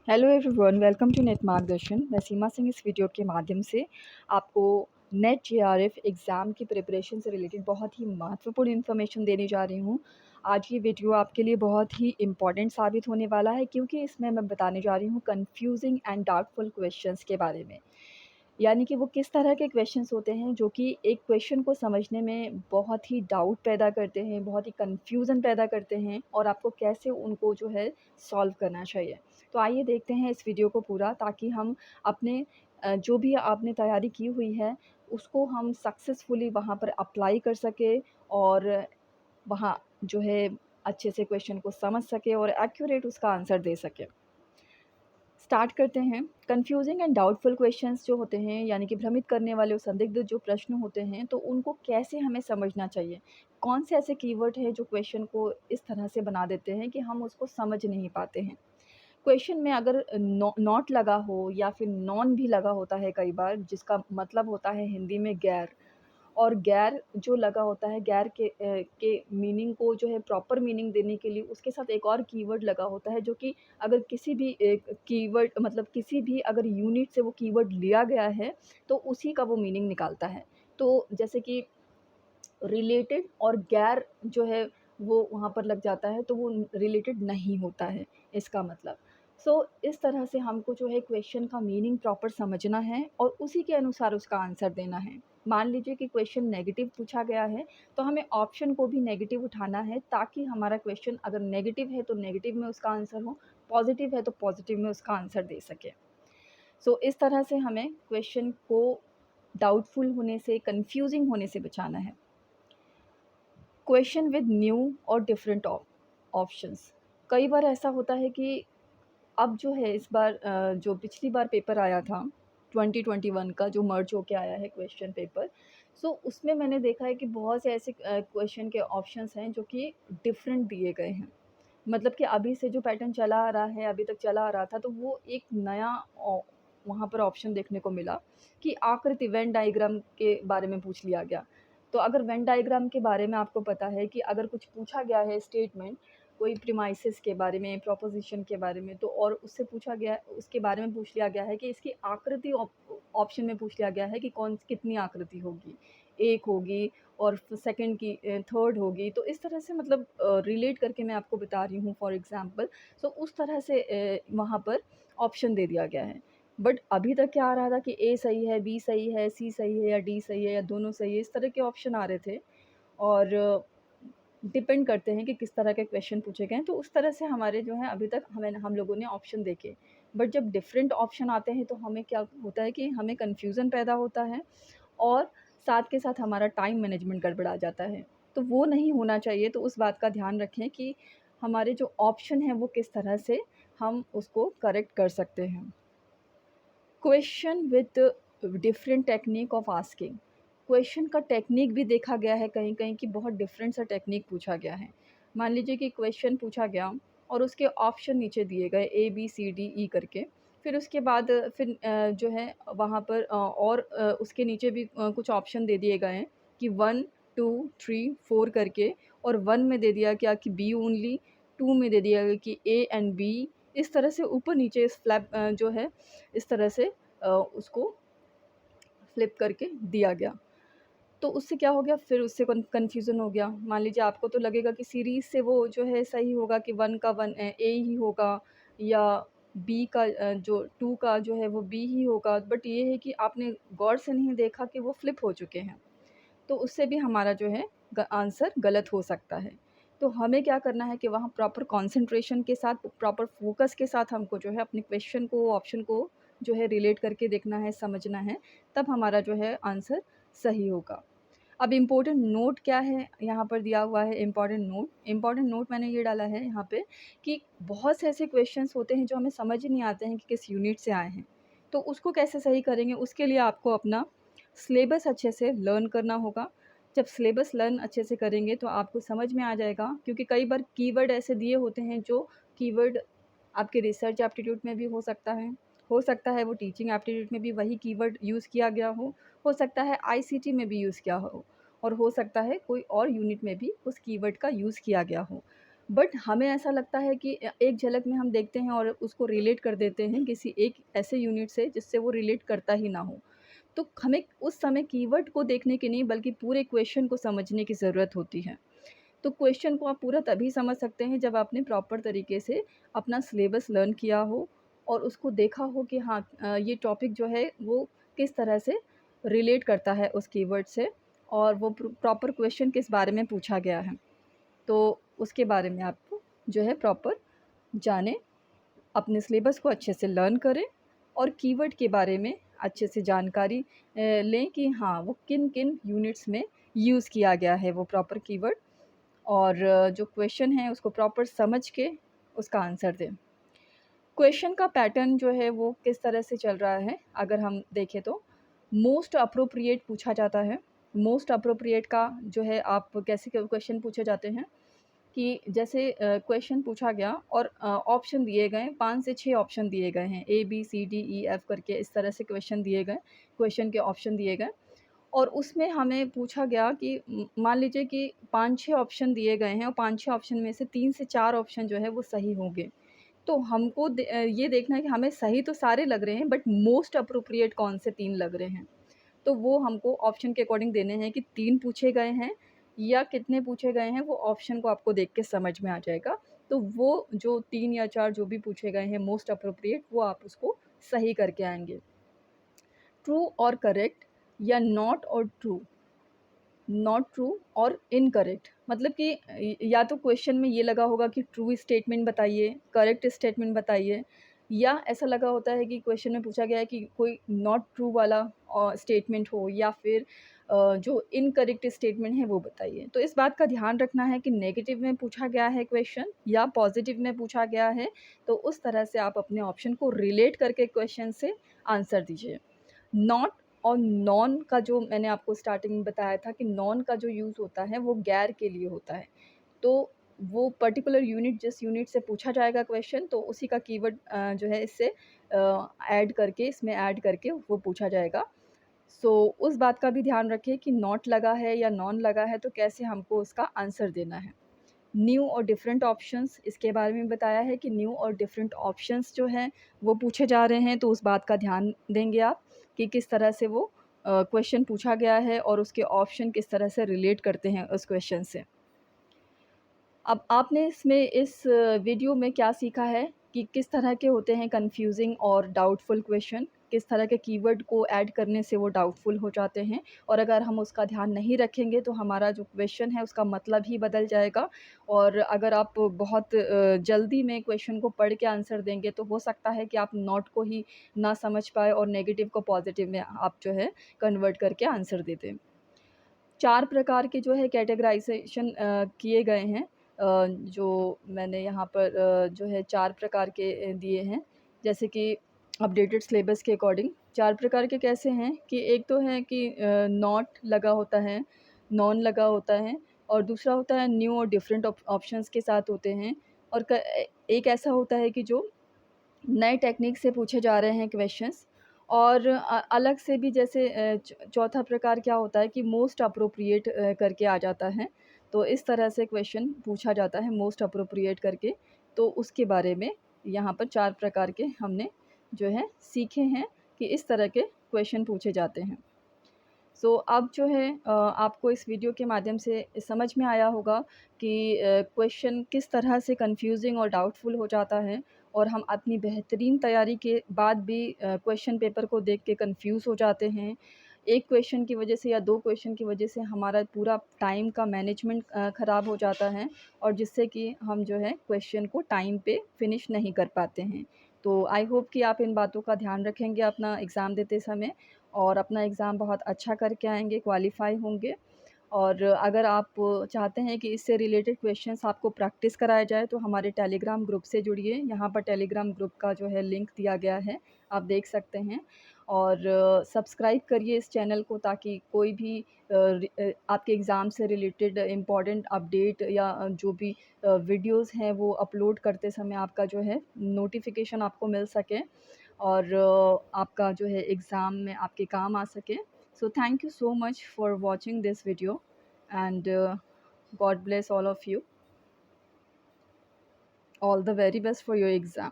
Hello everyone, welcome to net Margdarshan. मैं सीमा सिंह इस video के माध्यम से आपको नेट जेआरएफ एग्ज़ाम की प्रिपरेशन से रिलेटेड बहुत ही महत्वपूर्ण इन्फॉर्मेशन देने जा रही हूँ। आज ये वीडियो आपके लिए बहुत ही इम्पॉर्टेंट साबित होने वाला है, क्योंकि इसमें मैं बताने जा रही हूँ कन्फ्यूजिंग एंड डाउटफुल क्वेश्चंस के बारे में। यानी कि वो किस तरह के क्वेश्चंस होते हैं जो कि एक क्वेश्चन को समझने में बहुत ही डाउट पैदा करते हैं, बहुत ही कन्फ्यूज़न पैदा करते हैं, और आपको कैसे उनको जो है सॉल्व करना चाहिए। तो आइए देखते हैं इस वीडियो को पूरा, ताकि हम अपने जो भी आपने तैयारी की हुई है उसको हम सक्सेसफुली वहाँ पर अप्लाई कर सकें, और वहाँ जो है अच्छे से क्वेश्चन को समझ सकें और एक्यूरेट उसका आंसर दे सकें। स्टार्ट करते हैं। कन्फ्यूजिंग एंड डाउटफुल क्वेश्चंस जो होते हैं, यानी कि भ्रमित करने वाले और संदिग्ध जो प्रश्न होते हैं, तो उनको कैसे हमें समझना चाहिए। कौन से ऐसे कीवर्ड हैं जो क्वेश्चन को इस तरह से बना देते हैं कि हम उसको समझ नहीं पाते हैं। क्वेश्चन में अगर नॉट लगा हो या फिर नॉन भी लगा होता है कई बार, जिसका मतलब होता है हिंदी में गैर, और गैर जो लगा होता है, गैर के मीनिंग को जो है प्रॉपर मीनिंग देने के लिए उसके साथ एक और कीवर्ड लगा होता है, जो कि अगर किसी भी एक कीवर्ड मतलब किसी भी अगर यूनिट से वो कीवर्ड लिया गया है तो उसी का वो मीनिंग निकालता है। तो जैसे कि रिलेटेड और गैर जो है वो वहाँ पर लग जाता है, तो वो रिलेटेड नहीं होता है इसका मतलब। इस तरह से हमको जो है क्वेश्चन का मीनिंग प्रॉपर समझना है और उसी के अनुसार उसका आंसर देना है। मान लीजिए कि क्वेश्चन नेगेटिव पूछा गया है, तो हमें ऑप्शन को भी नेगेटिव उठाना है, ताकि हमारा क्वेश्चन अगर नेगेटिव है तो नेगेटिव में उसका आंसर हो, पॉजिटिव है तो पॉजिटिव में उसका आंसर दे सके। इस तरह से हमें क्वेश्चन को डाउटफुल होने से, कन्फ्यूजिंग होने से बचाना है। क्वेश्चन विद न्यू और डिफरेंट ऑप्शंस। कई बार ऐसा होता है कि अब जो है इस बार जो पिछली बार पेपर आया था 2021 का, जो मर्ज होके आया है क्वेश्चन पेपर, उसमें मैंने देखा है कि बहुत से ऐसे क्वेश्चन के ऑप्शंस हैं जो कि डिफरेंट दिए गए हैं। मतलब कि अभी से जो पैटर्न चला आ रहा है, अभी तक चला आ रहा था, तो वो एक नया वहाँ पर ऑप्शन देखने को मिला कि आकृति वेन डायग्राम के बारे में पूछ लिया गया। तो अगर वेन डायग्राम के बारे में आपको पता है कि अगर कुछ पूछा गया है स्टेटमेंट, कोई प्रीमाइसेस के बारे में, प्रोपोज़िशन के बारे में, तो और उससे पूछा गया, उसके बारे में पूछ लिया गया है कि इसकी आकृति ऑप्शन में पूछ लिया गया है कि कौन कितनी आकृति होगी, 1 होगी और सेकंड की थर्ड होगी। तो इस तरह से मतलब रिलेट करके मैं आपको बता रही हूँ फॉर एग्ज़ाम्पल। उस तरह से वहाँ पर ऑप्शन दे दिया गया है। बट अभी तक क्या आ रहा था कि ए सही है, बी सही है, सी सही है या डी सही है या दोनों सही है, इस तरह के ऑप्शन आ रहे थे। और डिपेंड करते हैं कि किस तरह के क्वेश्चन पूछे गए हैं, तो उस तरह से हमारे जो है अभी तक हम लोगों ने ऑप्शन देखे। बट जब डिफरेंट ऑप्शन आते हैं तो हमें क्या होता है कि हमें कन्फ्यूज़न पैदा होता है, और साथ के साथ हमारा टाइम मैनेजमेंट गड़बड़ा जाता है। तो वो नहीं होना चाहिए, तो उस बात का ध्यान रखें कि हमारे जो ऑप्शन हैं वो किस तरह से हम उसको करेक्ट कर सकते हैं। Question with different technique of asking. Question का टेक्निक भी देखा गया है कहीं कहीं कि बहुत डिफरेंट सा टेक्निक पूछा गया है। मान लीजिए कि क्वेश्चन पूछा गया और उसके ऑप्शन नीचे दिए गए A B C D E करके। फिर उसके बाद फिर जो है वहाँ पर और उसके नीचे भी कुछ ऑप्शन दे दिए गए हैं कि 1 2 3 4 करके, और 1 में दे दिया क्या कि बी ओनली, 2 में दे दिया गया कि ए एंड बी। इस तरह से ऊपर नीचे इस फ्लैप जो है इस तरह से उसको फ्लिप करके दिया गया। तो उससे क्या हो गया, फिर उससे कन्फ्यूज़न हो गया। मान लीजिए आपको तो लगेगा कि सीरीज़ से वो जो है सही होगा कि 1 का 1 ए ही होगा, या बी का जो 2 का जो है वो बी ही होगा। बट ये है कि आपने गौर से नहीं देखा कि वो फ्लिप हो चुके हैं। तो उससे भी हमारा जो है आंसर गलत हो सकता है। तो हमें क्या करना है कि वहाँ प्रॉपर कंसंट्रेशन के साथ, प्रॉपर फोकस के साथ हमको जो है अपने क्वेश्चन को, ऑप्शन को जो है रिलेट करके देखना है, समझना है, तब हमारा जो है आंसर सही होगा। अब इम्पोर्टेंट नोट क्या है, यहाँ पर दिया हुआ है इम्पोर्टेंट नोट मैंने ये डाला है यहाँ पे कि बहुत से ऐसे क्वेश्चंस होते हैं जो हमें समझ ही नहीं आते हैं कि किस यूनिट से आए हैं। तो उसको कैसे सही करेंगे, उसके लिए आपको अपना सिलेबस अच्छे से लर्न करना होगा। जब सिलेबस लर्न अच्छे से करेंगे तो आपको समझ में आ जाएगा, क्योंकि कई बार कीवर्ड ऐसे दिए होते हैं जो कीवर्ड आपके रिसर्च एप्टीट्यूड में भी हो सकता है वो टीचिंग एप्टीट्यूड में भी वही कीवर्ड यूज़ किया गया हो सकता है आईसीटी में भी यूज़ किया हो, और हो सकता है कोई और यूनिट में भी उस कीवर्ड का यूज़ किया गया हो। बट हमें ऐसा लगता है कि एक झलक में हम देखते हैं और उसको रिलेट कर देते हैं किसी एक ऐसे यूनिट से जिससे वो रिलेट करता ही ना हो। तो हमें उस समय कीवर्ड को देखने की नहीं बल्कि पूरे क्वेश्चन को समझने की ज़रूरत होती है। तो क्वेश्चन को आप पूरा तभी समझ सकते हैं जब आपने प्रॉपर तरीके से अपना सिलेबस लर्न किया हो और उसको देखा हो कि हाँ ये टॉपिक जो है वो किस तरह से रिलेट करता है उस कीवर्ड से और वो प्रॉपर क्वेश्चन किस बारे में पूछा गया है। तो उसके बारे में आप जो है प्रॉपर जानें, अपने सिलेबस को अच्छे से लर्न करें और कीवर्ड के बारे में अच्छे से जानकारी लें कि हाँ, वो किन-किन यूनिट्स में यूज़ किया गया है वो प्रॉपर कीवर्ड और जो क्वेश्चन है उसको प्रॉपर समझ के उसका आंसर दें। क्वेश्चन का पैटर्न जो है वो किस तरह से चल रहा है अगर हम देखें तो मोस्ट अप्रोप्रिएट पूछा जाता है। मोस्ट अप्रोप्रिएट का जो है आप कैसे क्वेश्चन पूछे जाते हैं कि जैसे क्वेश्चन पूछा गया और ऑप्शन दिए गए 5 से 6 ऑप्शन दिए गए हैं ए, बी, सी, डी, ई, एफ करके इस तरह से क्वेश्चन दिए गए, क्वेश्चन के ऑप्शन दिए गए और उसमें हमें पूछा गया कि मान लीजिए कि 5-6 ऑप्शन दिए गए हैं और 5-6 ऑप्शन में से 3 से 4 ऑप्शन जो है वो सही होंगे। तो हमको ये देखना है कि हमें सही तो सारे लग रहे हैं बट मोस्ट एप्रोप्रिएट कौन से 3 लग रहे हैं। तो वो हमको ऑप्शन के अकॉर्डिंग देने हैं कि 3 पूछे गए हैं या कितने पूछे गए हैं, वो ऑप्शन को आपको देख के समझ में आ जाएगा। तो वो जो 3 या 4 जो भी पूछे गए हैं मोस्ट एप्रोप्रिएट वो आप उसको सही करके आएँगे। ट्रू और करेक्ट या नॉट और ट्रू, नॉट ट्रू और इनकरेक्ट मतलब कि या तो क्वेश्चन में ये लगा होगा कि ट्रू स्टेटमेंट बताइए, करेक्ट स्टेटमेंट बताइए या ऐसा लगा होता है कि क्वेश्चन में पूछा गया है कि कोई नॉट ट्रू वाला स्टेटमेंट हो या फिर जो इनकरेक्ट स्टेटमेंट है वो बताइए। तो इस बात का ध्यान रखना है कि नेगेटिव में पूछा गया है क्वेश्चन या पॉजिटिव में पूछा गया है, तो उस तरह से आप अपने ऑप्शन को रिलेट करके क्वेश्चन से आंसर दीजिए। नॉट और नॉन का जो मैंने आपको स्टार्टिंग में बताया था कि नॉन का जो यूज़ होता है वो गैर के लिए होता है। तो वो पर्टिकुलर यूनिट जिस यूनिट से पूछा जाएगा क्वेश्चन तो उसी का कीवर्ड जो है इससे ऐड करके इसमें ऐड करके वो पूछा जाएगा। सो उस बात का भी ध्यान रखिए कि नॉट लगा है या नॉन लगा है तो कैसे हमको उसका आंसर देना है। न्यू और डिफरेंट ऑप्शंस इसके बारे में बताया है कि न्यू और डिफरेंट ऑप्शंस जो हैं वो पूछे जा रहे हैं, तो उस बात का ध्यान देंगे आप कि किस तरह से वो क्वेश्चन पूछा गया है और उसके ऑप्शन किस तरह से रिलेट करते हैं उस क्वेश्चन से। अब आपने इसमें इस वीडियो में क्या सीखा है कि किस तरह के होते हैं कन्फ्यूज़िंग और डाउटफुल क्वेश्चन, किस तरह के कीवर्ड को ऐड करने से वो डाउटफुल हो जाते हैं और अगर हम उसका ध्यान नहीं रखेंगे तो हमारा जो क्वेश्चन है उसका मतलब ही बदल जाएगा और अगर आप बहुत जल्दी में क्वेश्चन को पढ़ के आंसर देंगे तो हो सकता है कि आप नॉट को ही ना समझ पाएँ और नेगेटिव को पॉज़िटिव में आप जो है कन्वर्ट करके आंसर दे दें। 4 प्रकार के जो है कैटेगराइज़ेशन किए गए हैं जो मैंने यहाँ पर जो है 4 प्रकार के दिए हैं। जैसे कि अपडेटेड सिलेबस के अकॉर्डिंग 4 प्रकार के कैसे हैं कि एक तो है कि नॉट लगा होता है, नॉन लगा होता है और दूसरा होता है न्यू और डिफरेंट ऑप्शंस के साथ होते हैं और एक ऐसा होता है कि जो नए टेक्नीक से पूछे जा रहे हैं क्वेश्चंस और अलग से भी जैसे चौथा प्रकार क्या होता है कि मोस्ट अप्रोप्रिएट करके आ जाता है। तो इस तरह से क्वेश्चन पूछा जाता है मोस्ट अप्रोप्रिएट करके। तो उसके बारे में यहाँ पर 4 प्रकार के हमने जो है सीखे हैं कि इस तरह के क्वेश्चन पूछे जाते हैं। सो अब जो है आपको इस वीडियो के माध्यम से समझ में आया होगा कि क्वेश्चन किस तरह से कन्फ्यूज़िंग और डाउटफुल हो जाता है और हम अपनी बेहतरीन तैयारी के बाद भी क्वेश्चन पेपर को देख के कन्फ्यूज़ हो जाते हैं। एक क्वेश्चन की वजह से या 2 क्वेश्चन की वजह से हमारा पूरा टाइम का मैनेजमेंट ख़राब हो जाता है और जिससे कि हम जो है क्वेश्चन को टाइम पे फ़िनिश नहीं कर पाते हैं। तो आई होप कि आप इन बातों का ध्यान रखेंगे अपना एग्ज़ाम देते समय और अपना एग्ज़ाम बहुत अच्छा करके आएँगे, क्वालीफ़ाई होंगे। और अगर आप चाहते हैं कि इससे रिलेटेड क्वेश्चंस आपको प्रैक्टिस कराया जाए तो हमारे टेलीग्राम ग्रुप से जुड़िए। यहाँ पर टेलीग्राम ग्रुप का जो है लिंक दिया गया है, आप देख सकते हैं। और सब्सक्राइब करिए इस चैनल को ताकि कोई भी आपके एग्ज़ाम से रिलेटेड इम्पोर्टेंट अपडेट या जो भी वीडियोज़ हैं वो अपलोड करते समय आपका जो है नोटिफ़िकेशन आपको मिल सके और आपका जो है एग्ज़ाम में आपके काम आ सके। So thank you so much for watching this video and God bless all of you. All the very best for your exam.